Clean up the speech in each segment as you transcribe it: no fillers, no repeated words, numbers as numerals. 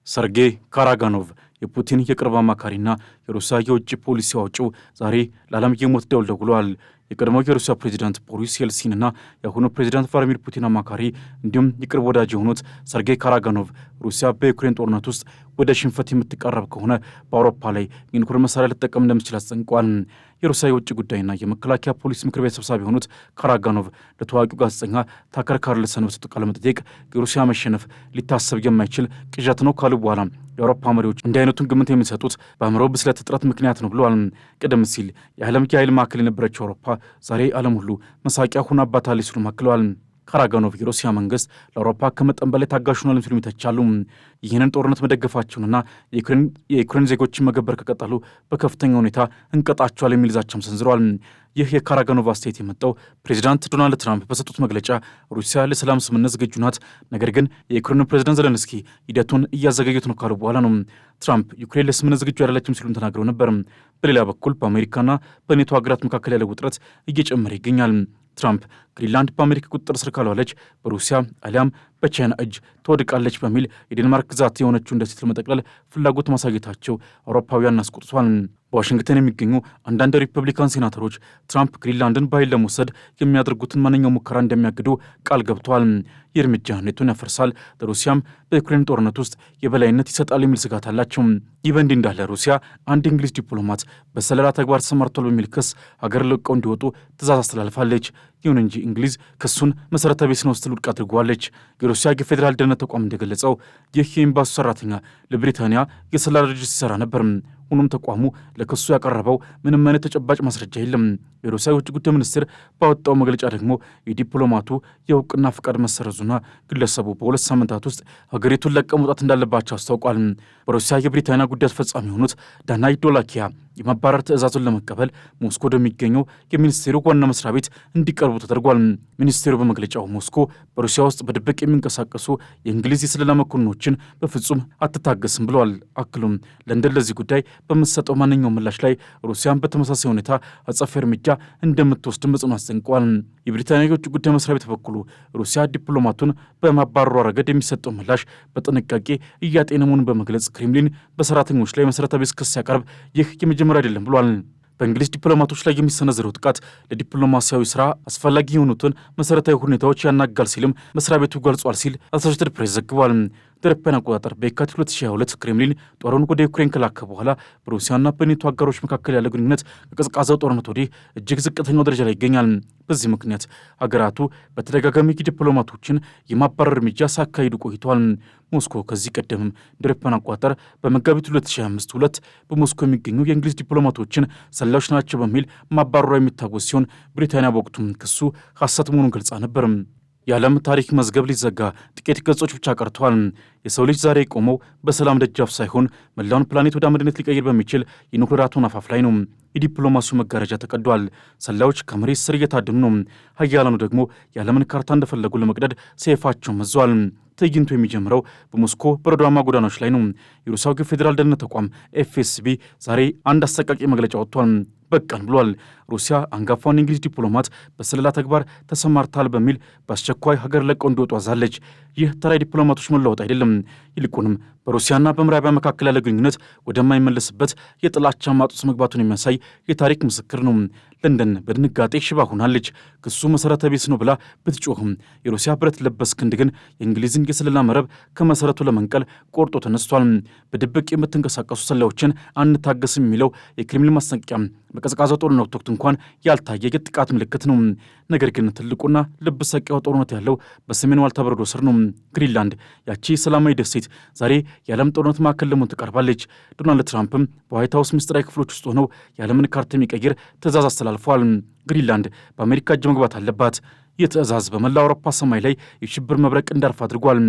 ሰርጌይ ካራጋኖቭ የፑቲን የቅርብ አማካሪና የሩሲያ የውጭ ፖሊሲ አውጪው ዛሬ ለዓለም የሞት ደወል ደውለዋል። የቀድሞው የሩሲያ ፕሬዚዳንት ቦሪስ የልሲንና የአሁኑ ፕሬዚዳንት ቭላዲሚር ፑቲን አማካሪ እንዲሁም የቅርብ ወዳጅ የሆኑት ሰርጌይ ካራጋኖቭ ሩሲያ በዩክሬን ጦርነት ውስጥ ወደ ሽንፈት የምትቃረብ ከሆነ በአውሮፓ ላይ የኒውክሌር መሳሪያ ልትጠቀም እንደምትችል አስጠንቅቋል። የሩሲያ የውጭ ጉዳይና የመከላከያ ፖሊስ ምክር ቤት ሰብሳቢ የሆኑት ካራጋኖቭ ለታዋቂው ጋዜጠኛ ታከር ካርልሰን በሰጡት ቃለ መጠይቅ የሩሲያ መሸነፍ ሊታሰብ የማይችል ቅዠት ነው ካሉ በኋላ የአውሮፓ መሪዎች እንዲህ አይነቱን ግምት የሚሰጡት በአእምሮ ብስለት እጥረት ምክንያት ነው ብለዋል። ቀደም ሲል የዓለም የኃይል ማዕከል የነበረችው አውሮፓ ዛሬ ዓለም ሁሉ መሳቂያ ሆናባታለች ሲሉ አክለዋል። ካራጋኖቭ የሩሲያ መንግስት ለአውሮፓ ከመጠን በላይ ታጋሽ ሆኗል ሲሉ ይተቻሉ። ይህንን ጦርነት መደገፋቸውንና የዩክሬን ዜጎችን መገበር ከቀጠሉ በከፍተኛ ሁኔታ እንቀጣቸዋል የሚል ዛቻም ሰንዝረዋል። ይህ የካራጋኖቭ አስተያየት የመጣው ፕሬዚዳንት ዶናልድ ትራምፕ በሰጡት መግለጫ ሩሲያ ለሰላም ስምምነት ዝግጁ ናት፣ ነገር ግን የዩክሬኑ ፕሬዚዳንት ዘለንስኪ ሂደቱን እያዘገዩት ነው ካሉ በኋላ ነው። ትራምፕ ዩክሬን ለስምምነት ዝግጁ አይደለችም ሲሉም ተናግረው ነበር። በሌላ በኩል በአሜሪካና በኔቶ ሀገራት መካከል ያለው ውጥረት እየጨመረ ይገኛል። ትራምፕ ግሪንላንድ በአሜሪካ ቁጥጥር ስር ካልዋለች በሩሲያ አሊያም በቻይና እጅ ትወድቃለች በሚል የዴንማርክ ግዛት የሆነችውን ደሴት ለመጠቅለል ፍላጎት ማሳየታቸው አውሮፓውያን አስቆጥቷል። በዋሽንግተን የሚገኙ አንዳንድ ሪፐብሊካን ሴናተሮች ትራምፕ ግሪንላንድን በኃይል ለመውሰድ የሚያደርጉትን ማንኛው ሙከራ እንደሚያግዱ ቃል ገብተዋል። ይህ እርምጃ ኔቶን ያፈርሳል፣ ለሩሲያም በዩክሬን ጦርነት ውስጥ የበላይነት ይሰጣል የሚል ስጋት አላቸው። ይህ በእንዲህ እንዳለ ሩሲያ አንድ እንግሊዝ ዲፕሎማት በሰለላ ተግባር ተሰማርቷል በሚል ክስ ሀገር ለቀው እንዲወጡ ትእዛዝ አስተላልፋለች። ይሁን እንጂ እንግሊዝ ክሱን መሰረተ ቢስ ነው ስትል ውድቅ አድርጓለች። የሩሲያ የፌዴራል ደህንነት ተቋም እንደገለጸው ይህ የኤምባሲ ሰራተኛ ለብሪታንያ የስለላ ድርጅት ሲሰራ ነበር። ሆኖም ተቋሙ ለክሱ ያቀረበው ምንም አይነት ተጨባጭ ማስረጃ የለም። የሩሲያ የውጭ ጉዳይ ሚኒስትር ባወጣው መግለጫ ደግሞ የዲፕሎማቱ የእውቅና ፍቃድ መሰረዙና ግለሰቡ በ2 ሳምንታት ውስጥ ሀገሪቱን ለቀው መውጣት እንዳለባቸው አስታውቋል። በሩሲያ የብሪታንያ ጉዳይ አስፈጻሚ የሆኑት ዳናይ ዶላኪያ የማባረር ትዕዛዙን ለመቀበል ሞስኮ ወደሚገኘው የሚኒስቴሩ ዋና መስሪያ ቤት እንዲቀርቡ ተደርጓል። ሚኒስቴሩ በመግለጫው ሞስኮ በሩሲያ ውስጥ በድብቅ የሚንቀሳቀሱ የእንግሊዝ የስለላ መኮንኖችን በፍጹም አትታገስም ብለዋል። አክሉም ለንደን ለዚህ ጉዳይ በምትሰጠው ማንኛውም ምላሽ ላይ ሩሲያን በተመሳሳይ ሁኔታ አጸፋዊ እርምጃ እንደምትወስድ በጽኑ አስጠንቅቋል። የብሪታንያ የውጭ ጉዳይ መስሪያ ቤት በኩሉ ሩሲያ ዲፕሎማቱን በማባረሯ ረገድ የሚሰጠው ምላሽ በጥንቃቄ እያጤነ መሆኑን በመግለጽ ክሬምሊን በሰራተኞች ላይ መሰረተ ቢስ ክስ ሲያቀርብ ይህ የመጀመሪያ አይደለም ብሏል። በእንግሊዝ ዲፕሎማቶች ላይ የሚሰነዘረው ጥቃት ለዲፕሎማሲያዊ ስራ አስፈላጊ የሆኑትን መሰረታዊ ሁኔታዎች ያናጋል ሲልም መስሪያ ቤቱ ገልጿል ሲል አሶሼትድ ፕሬስ ዘግቧል። በአውሮፓውያን አቆጣጠር በየካቲት 2022 ክሬምሊን ጦሩን ወደ ዩክሬን ከላከ በኋላ በሩሲያና በኔቶ አጋሮች መካከል ያለ ግንኙነት ከቀዝቃዛው ጦርነት ወዲህ እጅግ ዝቅተኛው ደረጃ ላይ ይገኛል። በዚህ ምክንያት ሀገራቱ በተደጋጋሚ ዲፕሎማቶችን የማባረር እርምጃ ሲያካሂዱ ቆይተዋል። ሞስኮ ከዚህ ቀደምም በአውሮፓውያን አቆጣጠር በመጋቢት 2025 በሞስኮ የሚገኙ የእንግሊዝ ዲፕሎማቶችን ሰላዮች ናቸው በሚል ማባረሯ የሚታወስ ሲሆን ብሪታንያ በወቅቱም ክሱ ሐሰት መሆኑን ገልጻ ነበር። የዓለም ታሪክ መዝገብ ሊዘጋ ጥቂት ገጾች ብቻ ቀርተዋል። የሰው ልጅ ዛሬ የቆመው በሰላም ደጃፍ ሳይሆን መላውን ፕላኔት ወደ አመድነት ሊቀይር በሚችል የኒውክሌር አቶም አፋፍ ላይ ነው። የዲፕሎማሲው መጋረጃ ተቀዷል። ሰላዮች ከመሬት ስር እየታደኑ ነው። ሀያላኑ ደግሞ የዓለምን ካርታ እንደፈለጉ ለመቅደድ ሰይፋቸውን መዘዋል። ትዕይንቱ የሚጀምረው በሞስኮ በረዷማ ጎዳናዎች ላይ ነው። የሩሲያው የፌዴራል ደህንነት ተቋም ኤፍኤስቢ ዛሬ አንድ አሰቃቂ መግለጫ ወጥቷል። በቃን ብሏል። ሩሲያ አንጋፋውን የእንግሊዝ ዲፕሎማት በስለላ ተግባር ተሰማርታል በሚል በአስቸኳይ ሀገር ለቀው እንዲወጡ አዛለች። ይህ ተራ ዲፕሎማቶች መለወጥ አይደለም። ይልቁንም በሩሲያና በምዕራባውያን መካከል ያለ ግንኙነት ወደማይመለስበት የጥላቻ ማጥ ውስጥ መግባቱን የሚያሳይ የታሪክ ምስክር ነው። ለንደን በድንጋጤ ሽባ ሆናለች። ክሱ መሰረተ ቢስ ነው ብላ ብትጮህም የሩሲያ ብረት ለበስ ክንድ ግን የእንግሊዝን የስለላ መረብ ከመሰረቱ ለመንቀል ቆርጦ ተነስቷል። በድብቅ የምትንቀሳቀሱ ሰላዮችን አንታገስም የሚለው የክሬምሊን ማስጠንቀቂያ በቀዝቃዛው ጦርነት ወቅት እንኳን ያልታየ የጥቃት ምልክት ነው። ነገር ግን ትልቁና ልብ ሰቂያው ጦርነት ያለው በሰሜን ዋልታ በረዶ ስር ነው። ግሪንላንድ ያቺ ሰላማዊ ደሴት ዛሬ የዓለም ጦርነት ማዕከል ለመሆን ትቀርባለች። ዶናልድ ትራምፕም በዋይት ሀውስ ምስጢራዊ ክፍሎች ውስጥ ሆነው የዓለምን ካርታ የሚቀይር ትዕዛዝ አስተላልፈዋል። ግሪንላንድ በአሜሪካ እጅ መግባት አለባት። ይህ ትዕዛዝ በመላ አውሮፓ ሰማይ ላይ የሽብር መብረቅ እንዳርፍ አድርጓል።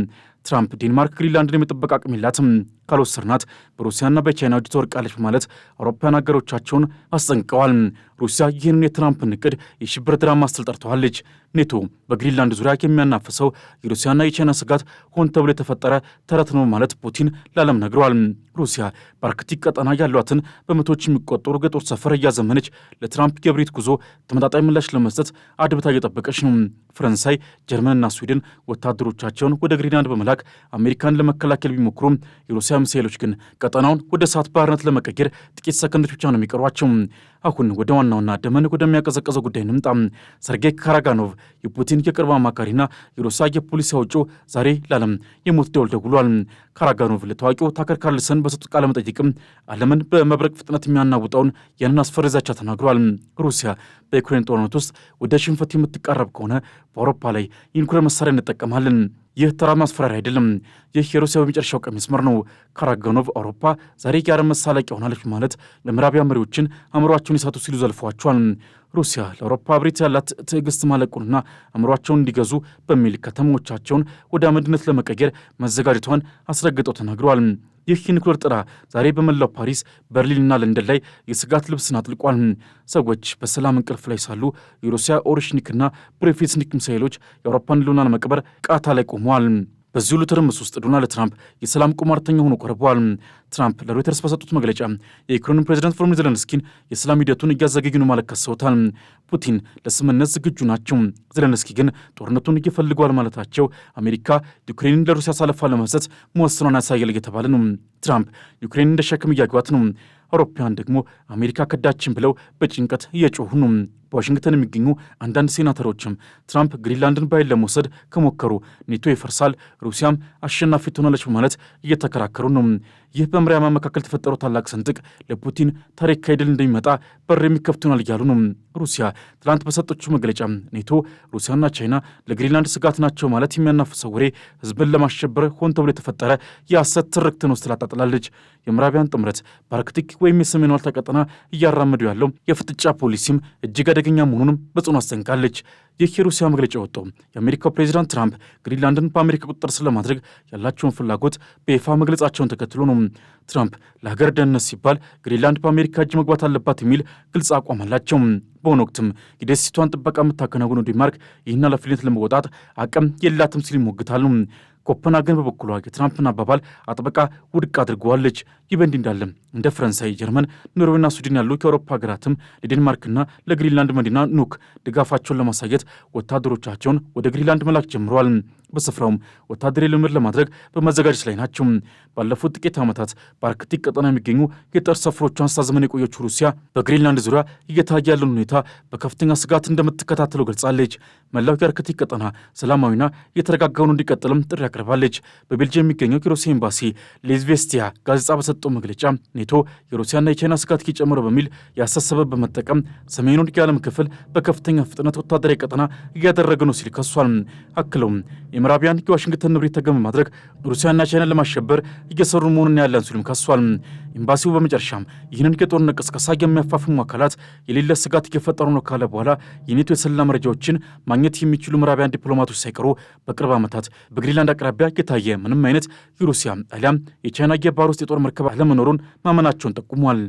ትራምፕ ዴንማርክ ግሪንላንድን የመጠበቅ አቅም የላትም፣ ካልወሰድናት በሩሲያና በቻይና እጅ ትወድቃለች በማለት አውሮፓውያን ሀገሮቻቸውን አስጠንቅቀዋል። ሩሲያ ይህንን የትራምፕን እቅድ የሽብር ድራማ ስትል ጠርተዋለች። ኔቶ በግሪንላንድ ዙሪያ የሚያናፍሰው የሩሲያና የቻይና ስጋት ሆን ተብሎ የተፈጠረ ተረት ነው ማለት ፑቲን ለዓለም ነግረዋል። ሩሲያ በአርክቲክ ቀጠና ያሏትን በመቶዎች የሚቆጠሩ የጦር ሰፈር እያዘመነች ለትራምፕ የብሬት ጉዞ ተመጣጣኝ ምላሽ ለመስጠት አድብታ እየጠበቀች ነው። ፈረንሳይ፣ ጀርመንና ስዊድን ወታደሮቻቸውን ወደ ግሪንላንድ በመላክ በመላክ አሜሪካን ለመከላከል ቢሞክሩም የሩሲያ ሚሳኤሎች ግን ቀጠናውን ወደ እሳት ባህርነት ለመቀየር ጥቂት ሰከንዶች ብቻ ነው የሚቀሯቸው። አሁን ወደ ዋናውና ደመን ወደሚያቀዘቀዘው ጉዳይ እንምጣ። ሰርጌይ ካራጋኖቭ የፑቲን የቅርብ አማካሪና የሩሲያ የፖሊሲ አውጪ ዛሬ ለዓለም የሞት ደወል ደውሏል። ካራጋኖቭ ለታዋቂው ታከር ካርልሰን በሰጡት ቃለ መጠይቅም ዓለምን በመብረቅ ፍጥነት የሚያናውጠውን ያንን አስፈሪ ዛቻ ተናግሯል። ሩሲያ በዩክሬን ጦርነት ውስጥ ወደ ሽንፈት የምትቃረብ ከሆነ በአውሮፓ ላይ የኒውክሌር መሳሪያ እንጠቀማለን። ይህ ተራ ማስፈራሪያ አይደለም። ይህ የሩሲያ በመጨረሻው ቀይ መስመር ነው። ካራጋኖቭ አውሮፓ ዛሬ የዓለም መሳለቂያ ሆናለች ማለት ለምዕራቢያን መሪዎችን አእምሯቸውን ይሳቱ ሲሉ ዘልፈዋቸዋል። ሩሲያ ለአውሮፓ ብሬት ያላት ትዕግስት ማለቁንና አእምሯቸውን እንዲገዙ በሚል ከተሞቻቸውን ወደ አመድነት ለመቀየር መዘጋጀቷን አስረግጠው ተናግረዋል። ይህ የኒውክሌር ጥራ ዛሬ በመላው ፓሪስ፣ በርሊንና ለንደን ላይ የስጋት ልብስን አጥልቋል። ሰዎች በሰላም እንቅልፍ ላይ ሳሉ የሩሲያ ኦሬሽኒክና ብሬፌትስኒክ ሚሳኤሎች የአውሮፓን ሕልውና ለመቅበር ቃታ ላይ ቆመዋል። በዚህ ሁሉ ትርምስ ውስጥ ዶናልድ ትራምፕ የሰላም ቁማርተኛ ሆኖ ቀርበዋል። ትራምፕ ለሮይተርስ በሰጡት መግለጫ የዩክሬን ፕሬዚዳንት ቮሎዲሚር ዜሌንስኪን የሰላም ሂደቱን እያዘገዩ ነው ማለት ከሰውታል። ፑቲን ለስምምነት ዝግጁ ናቸው፣ ዜሌንስኪ ግን ጦርነቱን እየፈልገዋል ማለታቸው አሜሪካ ዩክሬንን ለሩሲያ አሳልፋ ለመስጠት መወሰኗን ያሳያል እየተባለ ነው። ትራምፕ ዩክሬንን እንደ ሸክም እያዩዋት ነው። አውሮፓውያን ደግሞ አሜሪካ ከዳችን ብለው በጭንቀት እየጮሁ ነው። በዋሽንግተን የሚገኙ አንዳንድ ሴናተሮችም ትራምፕ ግሪንላንድን በኃይል ለመውሰድ ከሞከሩ ኔቶ ይፈርሳል፣ ሩሲያም አሸናፊ ትሆናለች በማለት እየተከራከሩ ነው። ይህ በምዕራባውያን መካከል የተፈጠረው ታላቅ ስንጥቅ ለፑቲን ታሪካዊ ድል እንደሚመጣ በር የሚከፍት ይሆናል እያሉ ነው። ሩሲያ ትላንት በሰጠችው መግለጫ ኔቶ፣ ሩሲያና ቻይና ለግሪንላንድ ስጋት ናቸው ማለት የሚያናፍሰው ወሬ ሕዝብን ለማሸበር ሆን ተብሎ የተፈጠረ የሐሰት ትርክት ነው ስትል አጣጥላለች። የምዕራባውያን ጥምረት በአርክቲክ ወይም የሰሜን ዋልታ ቀጠና እያራመዱ ያለው የፍጥጫ ፖሊሲም እጅግ አደገኛ መሆኑንም በጽኑ አስጠንቅቃለች። ይህ የሩሲያ መግለጫ ወጣው የአሜሪካው ፕሬዚዳንት ትራምፕ ግሪንላንድን በአሜሪካ ቁጥጥር ስር ለማድረግ ያላቸውን ፍላጎት በይፋ መግለጻቸውን ተከትሎ ነው። ትራምፕ ለሀገር ደህንነት ሲባል ግሪንላንድ በአሜሪካ እጅ መግባት አለባት የሚል ግልጽ አቋም አላቸው። በሆነ ወቅትም የደሴቷን ጥበቃ የምታከናውነው ዴንማርክ ይህን ኃላፊነት ለመወጣት አቅም የላትም ሲል ይሞግታሉ። ኮፐንሃገን በበኩሏ የትራምፕን አባባል አጥብቃ ውድቅ አድርገዋለች። ይህ በእንዲህ እንዳለ እንደ ፈረንሳይ፣ ጀርመን፣ ኖርዌይና ስዊድን ያሉ የአውሮፓ ሀገራትም ለዴንማርክና ለግሪንላንድ መዲና ኑክ ድጋፋቸውን ለማሳየት ወታደሮቻቸውን ወደ ግሪንላንድ መላክ ጀምረዋል። በስፍራውም ወታደራዊ ልምምድ ለማድረግ በመዘጋጀት ላይ ናቸው። ባለፉት ጥቂት ዓመታት በአርክቲክ ቀጠና የሚገኙ የጦር ሰፈሮቿን ስታዘመን የቆየችው ሩሲያ በግሪንላንድ ዙሪያ እየታየ ያለውን ሁኔታ በከፍተኛ ስጋት እንደምትከታተለው ገልጻለች። መላው የአርክቲክ ቀጠና ሰላማዊና እየተረጋጋ ሆኖ እንዲቀጥልም ጥሪ አቅርባለች። በቤልጅየም የሚገኘው የሩሲያ ኤምባሲ ለኢዝቬስቲያ ጋዜጣ በሰጠው መግለጫ ኔቶ የሩሲያና የቻይና ስጋት እየጨመረ በሚል ያሳሰበ በመጠቀም ሰሜኑን የዓለም ክፍል በከፍተኛ ፍጥነት ወታደራዊ ቀጠና እያደረገ ነው ሲል ከሷል። አክለውም የምዕራቢያን የዋሽንግተን ንብረት ተገን በማድረግ ሩሲያና ቻይናን ለማሸበር እየሰሩ መሆኑን ያለን ሲሉም ከሷል። ኤምባሲው በመጨረሻም ይህንን የጦርነት ቅስቀሳ የሚያፋፍሙ አካላት የሌለ ስጋት እየፈጠሩ ነው ካለ በኋላ የኔቶ የሰላ መረጃዎችን ማግኘት የሚችሉ ምዕራቢያን ዲፕሎማቶች ሳይቀሩ በቅርብ ዓመታት በግሪንላንድ አቅራቢያ የታየ ምንም አይነት የሩሲያ አሊያም የቻይና የባህር ውስጥ የጦር መርከብ አለመኖሩን ማመናቸውን ጠቁሟል።